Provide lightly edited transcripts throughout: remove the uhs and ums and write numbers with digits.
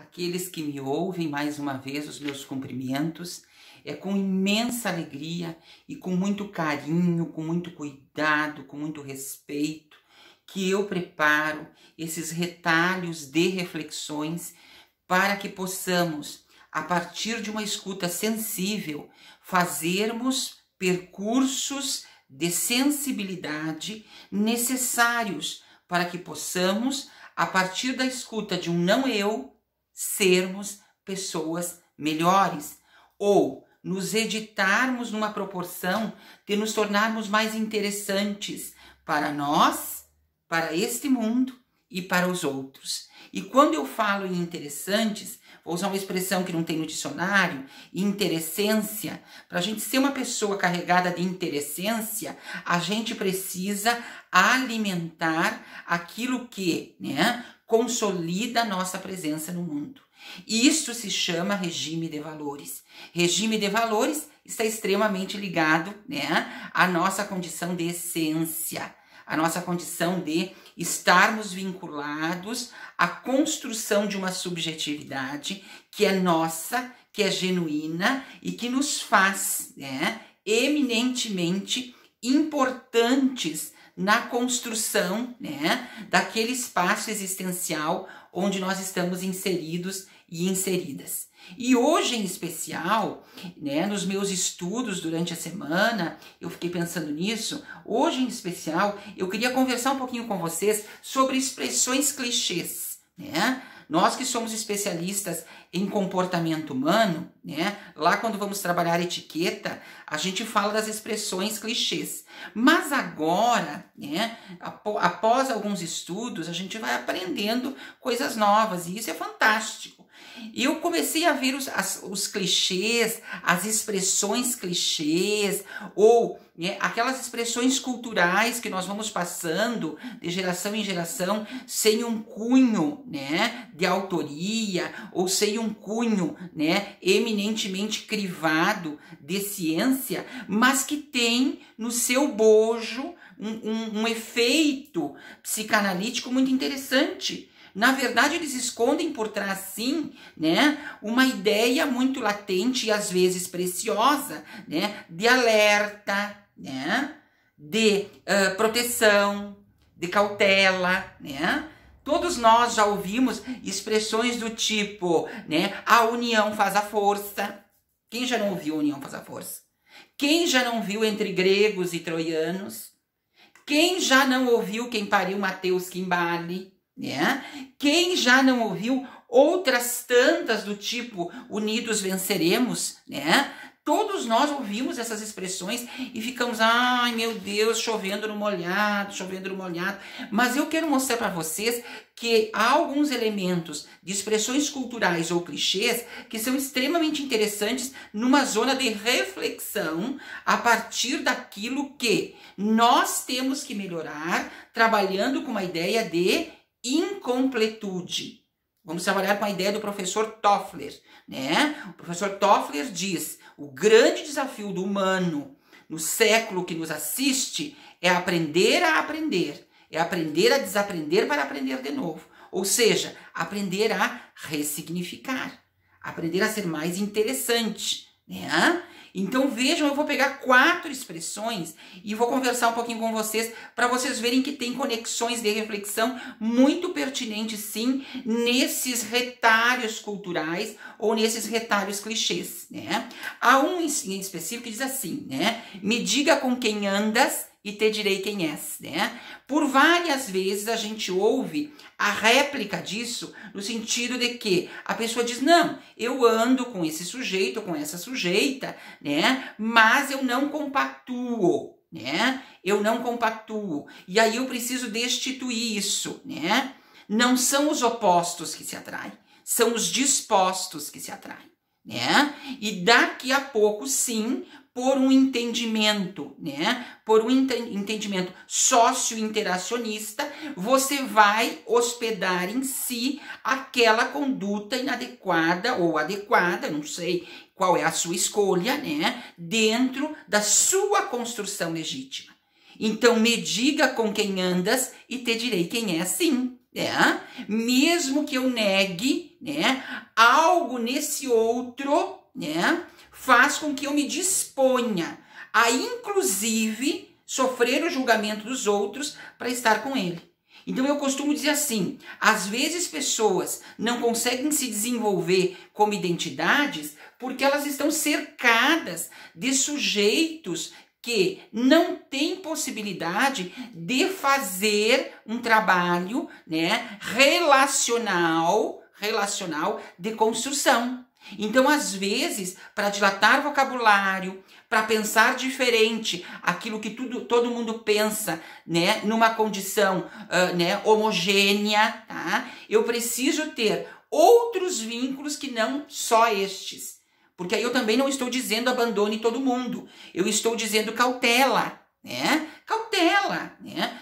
aqueles que me ouvem, mais uma vez, os meus cumprimentos. É com imensa alegria e com muito carinho, com muito cuidado, com muito respeito, que eu preparo esses retalhos de reflexões para que possamos, a partir de uma escuta sensível, fazermos percursos de sensibilidade necessários para que possamos, a partir da escuta de um não eu, sermos pessoas melhores ou nos editarmos numa proporção de nos tornarmos mais interessantes para nós, para este mundo e para os outros. E quando eu falo em interessantes, vou usar uma expressão que não tem no dicionário, interessência. Para a gente ser uma pessoa carregada de interessência, a gente precisa alimentar aquilo que, consolida a nossa presença no mundo. E isso se chama regime de valores. Regime de valores está extremamente ligado, à nossa condição de essência, a nossa condição de estarmos vinculados à construção de uma subjetividade que é nossa, que é genuína e que nos faz, eminentemente importantes na construção, daquele espaço existencial onde nós estamos inseridos e inseridas. E hoje, em especial, nos meus estudos durante a semana, eu fiquei pensando nisso. Hoje, em especial, eu queria conversar um pouquinho com vocês sobre expressões clichês, Nós que somos especialistas em comportamento humano, lá quando vamos trabalhar etiqueta, a gente fala das expressões clichês. Mas agora, após alguns estudos, a gente vai aprendendo coisas novas e isso é fantástico. Eu comecei a ver os clichês, as expressões clichês ou aquelas expressões culturais que nós vamos passando de geração em geração sem um cunho, de autoria ou sem um cunho, eminentemente crivado de ciência, mas que tem no seu bojo um efeito psicanalítico muito interessante. Na verdade, eles escondem por trás, sim, uma ideia muito latente e às vezes preciosa, de alerta, de proteção, de cautela, Todos nós já ouvimos expressões do tipo, a união faz a força. Quem já não ouviu a união faz a força? Quem já não viu entre gregos e troianos? Quem já não ouviu quem pariu Mateus Quimbali? Quem já não ouviu outras tantas do tipo unidos venceremos, Todos nós ouvimos essas expressões e ficamos, ai meu Deus, chovendo no molhado, chovendo no molhado. Mas eu quero mostrar para vocês que há alguns elementos de expressões culturais ou clichês que são extremamente interessantes numa zona de reflexão a partir daquilo que nós temos que melhorar, trabalhando com uma ideia de incompletude. Vamos trabalhar com a ideia do professor Toffler, O professor Toffler diz: o grande desafio do humano no século que nos assiste é aprender a aprender, é aprender a desaprender para aprender de novo. Ou seja, aprender a ressignificar, aprender a ser mais interessante, Então vejam, eu vou pegar 4 expressões e vou conversar um pouquinho com vocês para vocês verem que tem conexões de reflexão muito pertinentes, sim, nesses retalhos culturais ou nesses retalhos clichês, Há um em específico que diz assim, me diga com quem andas e te direi quem és, Por várias vezes a gente ouve a réplica disso no sentido de que a pessoa diz, não, eu ando com esse sujeito, com essa sujeita, mas eu não compactuo, Eu não compactuo. E aí eu preciso destituir isso, Não são os opostos que se atraem, são os dispostos que se atraem, E daqui a pouco, sim, por um entendimento, por um entendimento socio-interacionista, você vai hospedar em si aquela conduta inadequada ou adequada, não sei qual é a sua escolha, dentro da sua construção legítima. Então, me diga com quem andas e te direi quem é, sim. né? Mesmo que eu negue, né, algo nesse outro, né, faz com que eu me disponha a, inclusive, sofrer o julgamento dos outros para estar com ele. Então eu costumo dizer assim, às vezes pessoas não conseguem se desenvolver como identidades porque elas estão cercadas de sujeitos que não têm possibilidade de fazer um trabalho, né, relacional de construção. Então, às vezes, para dilatar vocabulário, para pensar diferente, aquilo que todo mundo pensa, né, numa condição né, homogênea, tá? Eu preciso ter outros vínculos que não só estes. Porque aí eu também não estou dizendo abandone todo mundo. Eu estou dizendo cautela, né? Cautela, né?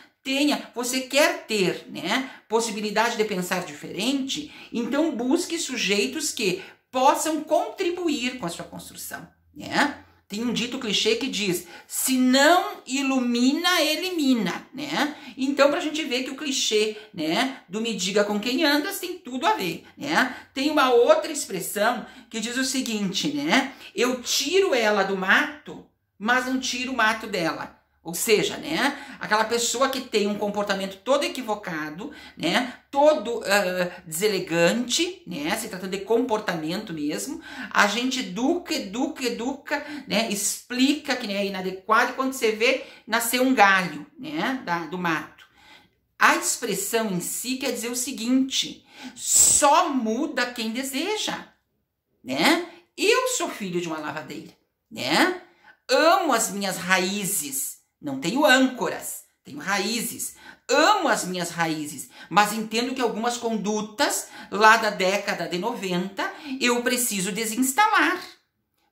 Você quer ter, né, possibilidade de pensar diferente, então busque sujeitos que possam contribuir com a sua construção, né? Tem um dito clichê que diz, se não ilumina, elimina, né? Então, pra gente ver que o clichê, né, do me diga com quem andas tem tudo a ver, né? Tem uma outra expressão que diz o seguinte, né? Eu tiro ela do mato, mas não tiro o mato dela. Ou seja, né, aquela pessoa que tem um comportamento todo equivocado, né, todo deselegante, né, se tratando de comportamento mesmo, a gente educa, né, explica que é inadequado e quando você vê, nasceu um galho, né, do mato. A expressão em si quer dizer o seguinte, só muda quem deseja, né? Eu sou filho de uma lavadeira, né? Amo as minhas raízes. Não tenho âncoras, tenho raízes. Amo as minhas raízes, mas entendo que algumas condutas lá da década de 90 eu preciso desinstalar.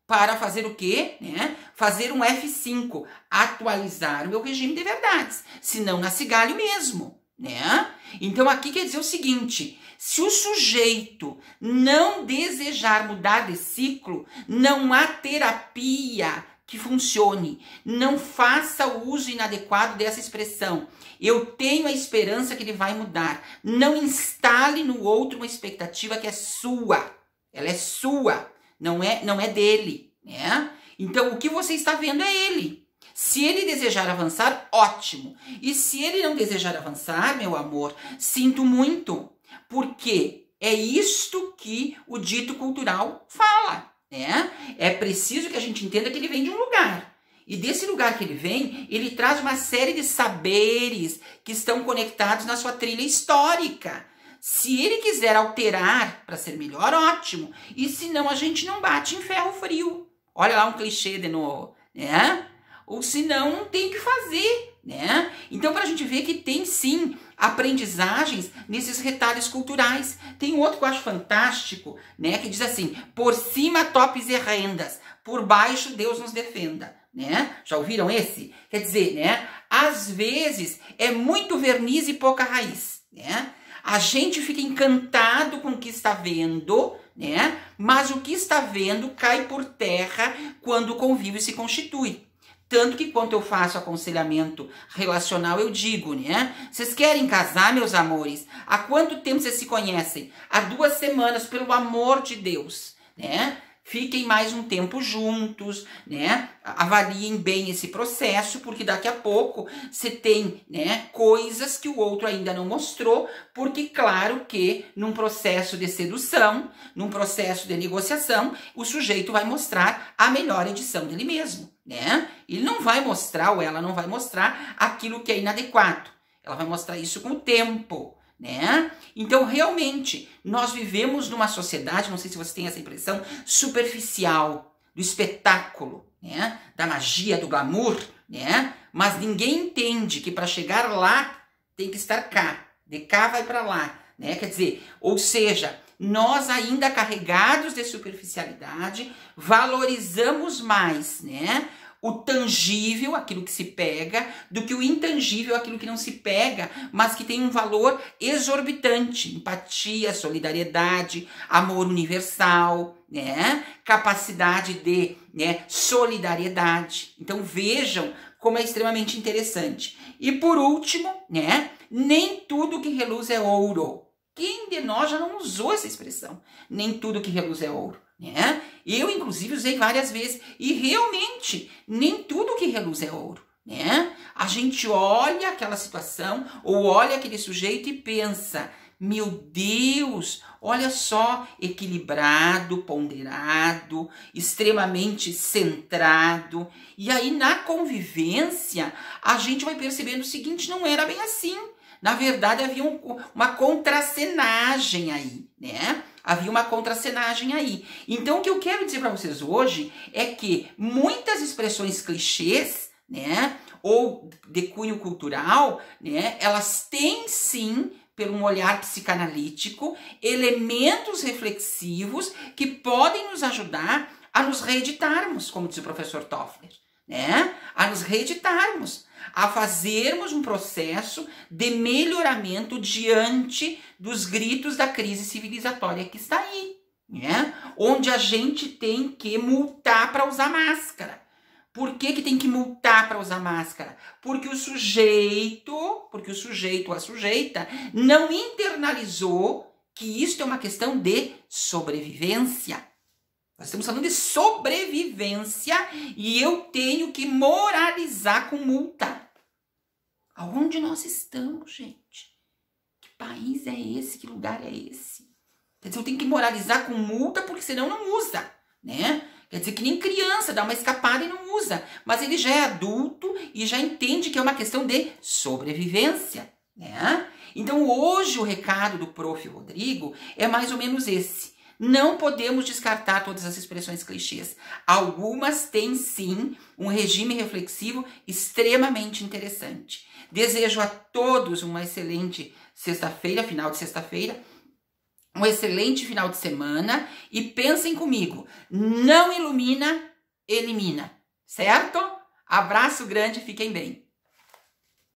Para fazer o quê? Né? Fazer um F5, atualizar o meu regime de verdades. Senão nasce galho mesmo. Né? Então aqui quer dizer o seguinte, se o sujeito não desejar mudar de ciclo, não há terapia que funcione. Não faça o uso inadequado dessa expressão. Eu tenho a esperança que ele vai mudar. Não instale no outro uma expectativa que é sua. Ela é sua, não é dele, né? Então o que você está vendo é ele. Se ele desejar avançar, ótimo. E se ele não desejar avançar, meu amor, sinto muito. Porque é isto que o dito cultural fala. É preciso que a gente entenda que ele vem de um lugar. E desse lugar que ele vem, ele traz uma série de saberes que estão conectados na sua trilha histórica. Se ele quiser alterar para ser melhor, ótimo. E se não, a gente não bate em ferro frio. Olha lá um clichê de novo, né? Ou se não, não tem o que fazer, né? Então, para a gente ver que tem sim aprendizagens nesses retalhos culturais. Tem um outro que eu acho fantástico, né? Que diz assim, por cima topes e rendas, por baixo Deus nos defenda, né? Já ouviram esse? Quer dizer, né? Às vezes é muito verniz e pouca raiz, né? A gente fica encantado com o que está vendo, né? Mas o que está vendo cai por terra quando o convívio se constitui. Tanto que quando eu faço aconselhamento relacional, eu digo, né? Vocês querem casar, meus amores? Há quanto tempo vocês se conhecem? Há 2 semanas, pelo amor de Deus, né? Fiquem mais um tempo juntos, né? Avaliem bem esse processo, porque daqui a pouco você tem, né, coisas que o outro ainda não mostrou, porque claro que num processo de sedução, num processo de negociação, o sujeito vai mostrar a melhor edição dele mesmo, né? Ele não vai mostrar, ou ela não vai mostrar aquilo que é inadequado. Ela vai mostrar isso com o tempo, né? Então, realmente, nós vivemos numa sociedade, não sei se você tem essa impressão, superficial, do espetáculo, né? Da magia, do glamour, né? Mas ninguém entende que para chegar lá tem que estar cá, de cá vai para lá, né? Quer dizer, ou seja, nós ainda carregados de superficialidade, valorizamos mais, né? O tangível, aquilo que se pega, do que o intangível, aquilo que não se pega, mas que tem um valor exorbitante. Empatia, solidariedade, amor universal, né? Capacidade de, né, solidariedade. Então vejam como é extremamente interessante. E por último, né, Nem tudo que reluz é ouro. Quem de nós já não usou essa expressão? Nem tudo que reluz é ouro, né? Eu, inclusive, usei várias vezes. E realmente, nem tudo que reluz é ouro, né? A gente olha aquela situação ou olha aquele sujeito e pensa, meu Deus, olha só, equilibrado, ponderado, extremamente centrado. E aí, na convivência, a gente vai percebendo o seguinte, não era bem assim. Na verdade, havia uma contracenagem aí, né? Havia uma contracenagem aí. Então, o que eu quero dizer para vocês hoje é que muitas expressões clichês, né, ou de cunho cultural, né, elas têm sim, por um olhar psicanalítico, elementos reflexivos que podem nos ajudar a nos reeditarmos, como diz o professor Toffler, né? A nos reeditarmos, a fazermos um processo de melhoramento diante dos gritos da crise civilizatória que está aí, né? Onde a gente tem que multar para usar máscara. Por que tem que multar para usar máscara? Porque o sujeito ou a sujeita não internalizou que isso é uma questão de sobrevivência. Nós estamos falando de sobrevivência e eu tenho que moralizar com multa. Aonde nós estamos, gente? Que país é esse? Que lugar é esse? Quer dizer, eu tenho que moralizar com multa porque senão não usa, né? Quer dizer, que nem criança, dá uma escapada e não usa. Mas ele já é adulto e já entende que é uma questão de sobrevivência, né? Então, hoje o recado do Prof. Rodrigo é mais ou menos esse. Não podemos descartar todas as expressões clichês. Algumas têm, sim, um regime reflexivo extremamente interessante. Desejo a todos uma excelente sexta-feira, final de sexta-feira, um excelente final de semana e pensem comigo, não ilumina, elimina, certo? Abraço grande, fiquem bem.